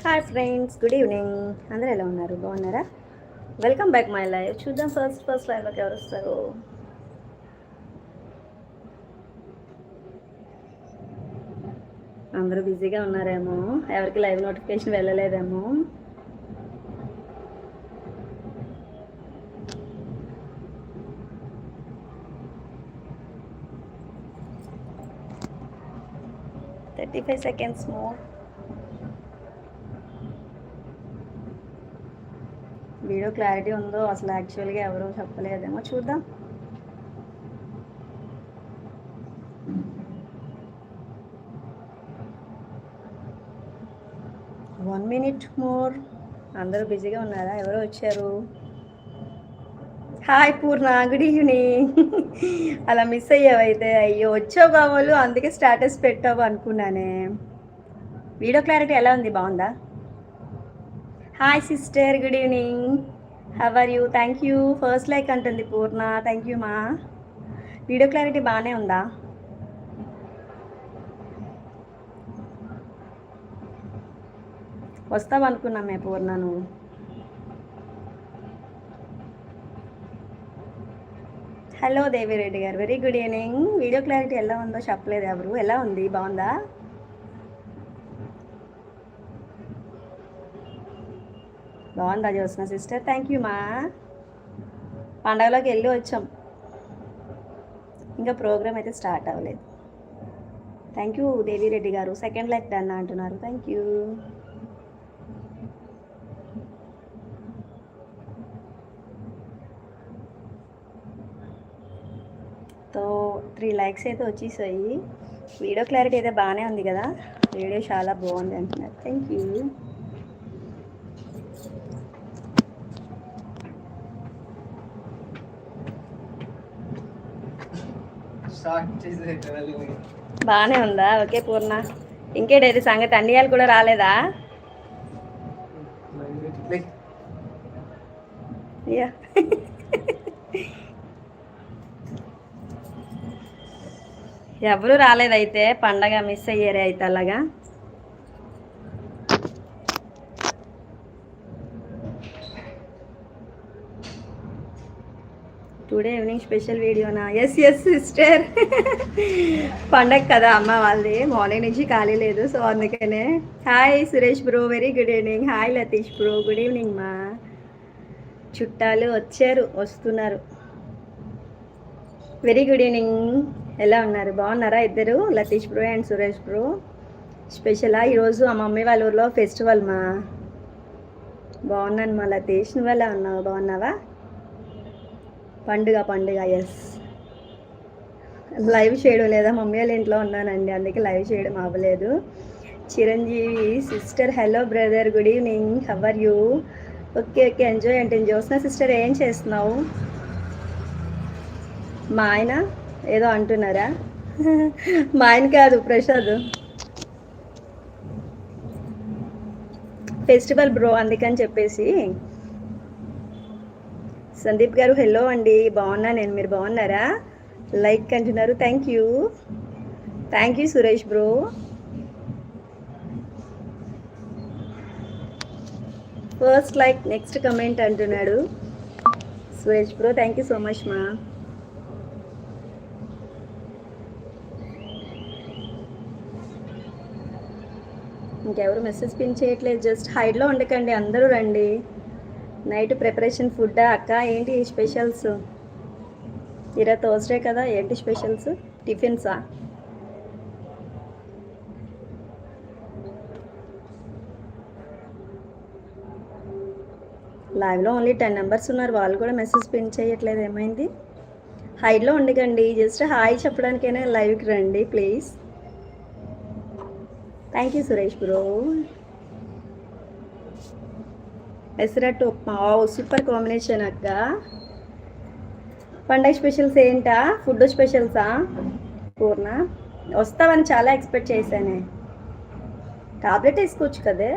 Hi friends, good evening. అందరూ ఎలా ఉన్నారు? బాగున్నారా? Welcome back my live. చూద్దాం ఫస్ట్ లైవ్లోకి ఎవరు వస్తారు. అందరూ బిజీగా ఉన్నారేమో, ఎవరికి లైవ్ నోటిఫికేషన్ వెళ్ళలేదేమో. Thirty 5 seconds more. Video clarity ఉందో అసలు యాక్చువల్గా ఎవరో చెప్పలేదేమో, చూద్దాం. One minute more. అందరూ బిజీగా ఉన్నారా? ఎవరో వచ్చారు. Hi Purna, good evening. అలా మిస్ అయ్యావైతే. అయ్యో, వచ్చావు కావాలు, అందుకే స్టేటస్ పెట్టావు అనుకున్నానే. వీడియో క్లారిటీ ఎలా ఉంది? బాగుందా? Hi sister, good evening. How are you? Thank you. First like అంటుంది పూర్ణ. థ్యాంక్ యూ మా. వీడియో క్లారిటీ బాగానే ఉందా? వస్తావు అనుకున్నామే పూర్ణ నువ్వు. హలో దేవిరెడ్డి గారు, very good evening. Video clarity ఎలా ఉందో చెప్పలేదు ఎవరు. ఎలా ఉంది? బాగుందా? బాగుందా జ్యోత్స్న సిస్టర్? థ్యాంక్ యూ మా. పండగలోకి వెళ్ళి వచ్చాం, ఇంకా ప్రోగ్రామ్ అయితే స్టార్ట్ అవ్వలేదు. థ్యాంక్ యూ దేవిరెడ్డి గారు. సెకండ్ లైక్ డన్ అంటున్నారు. Thank you. తో 3 likes అయితే వచ్చేసాయి. వీడియో క్లారిటీ అయితే బాగానే ఉంది కదా? వీడియో చాలా బాగుంది అంటున్నారు. Thank you. బాగానే ఉందా? ఓకే పూర్ణ. ఇంకేడేది సంగతి? అన్నియాలు కూడా రాలేదా? యా, ఎవరు రాలేదైతే. పండగ మిస్ అయ్యారే అయితే అలాగా. టుడే ఈవినింగ్ స్పెషల్ వీడియోనా? Yes sister. పండగ కదా అమ్మ వాళ్ళది, మార్నింగ్ నుంచి ఖాళీ లేదు, సో అందుకనే. Hi Suresh bro, very good evening. Hi Latish bro, good evening మా. చుట్టాలు వచ్చారు, వస్తున్నారు. Very good evening. ఎలా ఉన్నారు? బాగున్నారా ఇద్దరు, Latish bro and Suresh bro? స్పెషలా ఈరోజు ఆ మమ్మీ వాళ్ళ ఊర్లో ఫెస్టివల్ మా. బాగున్నాను మా లతీష్, నువ్వు ఎలా ఉన్నావు? బాగున్నావా? పండుగ ఎస్. లైవ్ చేయడం లేదా? మమ్మీ వాళ్ళ ఇంట్లో ఉన్నానండి, అందుకే లైవ్ చేయడం అవ్వలేదు. Chiranjeevi sister, hello brother, good evening. How are you? Okay enjoy అంటే. జ్యోత్స్న సిస్టర్ ఏం చేస్తున్నావు? మా ఆయన ఏదో అంటున్నారా? మా ఆయన కాదు, ప్రసాద్. ఫెస్టివల్ బ్రో అందుకని చెప్పేసి. సందీప్ గారు హలో అండి, బాగున్నా నేను, మీరు బాగున్నారా? లైక్ అంటున్నారు. Thank you Suresh bro. First like, next comment అంటున్నాడు Suresh bro. Thank you so much మా. ఇంకెవరు మెసేజ్ పిన్ చేయట్లేదు. జస్ట్ హైడ్లో ఉండకండి, అందరూ రండి. నైట్ ప్రిపరేషన్ ఫుడ్డా అక్క? ఏంటి స్పెషల్స్? ఈరోజు థర్స్డే కదా, ఏంటి స్పెషల్స్? టిఫిన్సా? లైవ్లో ఓన్లీ 10 మెంబర్స్ ఉన్నారు, వాళ్ళు కూడా మెసేజ్ పిన్ చేయట్లేదు. ఏమైంది? హైడ్లో ఉండకండి, జస్ట్ హాయ్ చెప్పడానికైనా లైవ్కి రండి please. Thank you Suresh bro. Pesarattu upma, super combination అక్క. పండగ స్పెషల్స్ ఏంటా? ఫుడ్ స్పెషల్సా? పూర్ణ వస్తావని చాలా ఎక్స్పెక్ట్ చేశానే. టాబ్లెట్ వేసుకోవచ్చు కదే.